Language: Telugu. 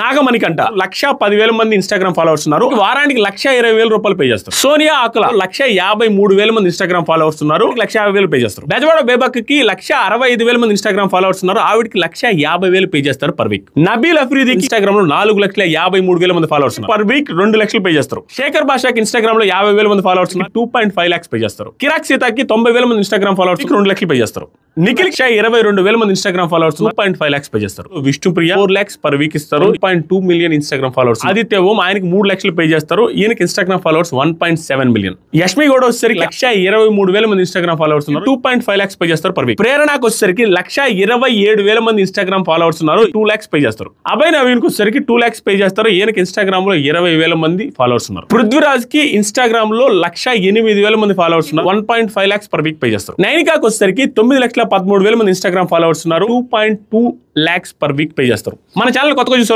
నాగమణికంట 1,10,000 మంది ఇన్స్టాగ్రామ్ ఫాలోవర్స్ ఉన్నారు. వారానికి 1,20,000 రూపాయలు పే చేస్తారు. సోనియా ఆకుల 1,53,000 మంది ఇన్స్టాగ్రామ్ ఫాలోవర్స్ ఉన్నారు. 1,50,000 పే చేస్తారు. బెజవాడ బేబక్కి 1,65,000 మంది ఇన్స్టాగ్రామ్ ఫాలోవర్స్ ఉన్నారు. ఆవిడకి 1,50,000 పే చేస్తారు per week. Nabeel Afridi Instagram లో 4,53,000 మంది ఫాలోవర్స్ ఉన్నారు. పర్ వీక్ 2 లక్షలు పే చేస్తారు. శేఖర్ భాషాకి ఇన్స్టాగ్రామ్ లో 50,000 మంది ఫాలోవర్స్ ఉన్నారు. 2.5 lakhs పే చేస్తారు. కిరాక్ సీతాకి 90,000 మంది ఇన్స్టాగ్రామ్ ఫాలోవర్స్ 2 లక్షలు పే చేస్తారు. నిఖిల్ 22,000 మంది ఇన్స్టాగ్రామ్ ఫాలోవర్స్ 2.5 lakhs పే చేస్తారు. విష్ణుప్రియ 4 lakhs పర్ వీక్ ఇస్తారు. 2.2 million Instagram followers. Aditya Om ఆయనకి 3 లక్షలు పే చేస్తారు. ఈయనకి Instagram followers 1.7 million. Yashmi Gowda వచ్చేసరికి 1,23,000 మంది ఇన్స్టాగ్రామ్ ఫాలోవర్స్ ఉన్నారు. 2.5 lakhs పే చేస్తారు పర్ వీక్. ప్రేరణకు వచ్చేసరికి 1,27,000 మంది ఇన్స్టాగ్రామ్ ఫాలోవర్స్ ఉన్నారు. 2 lakhs పే చేస్తారు. అభయ్ నవీన్ కు వచ్చేసరికి 2 lakhs పే చేస్తారు. ఈయనకి ఇన్స్టాగ్రామ్ లో 20,000 మంది ఫాలోవర్స్ ఉన్నారు. పృథ్వీరాజ్ కి ఇన్స్టాగ్రామ్ లో 1,08,000 మంది ఫాలోవర్స్ ఉన్నారు. 1.5 lakhs పర్ వీక్ పే చేస్తారు. నైనికాకు వచ్చేసరికి 9,13,000 మంది ఇన్స్టాగ్రామ్ ఫాలోవర్స్ ఉన్నారు. 2.2 lakhs పర్ వీక్ పే చేస్తారు. మన ఛానల్ కొత్తగా చూసే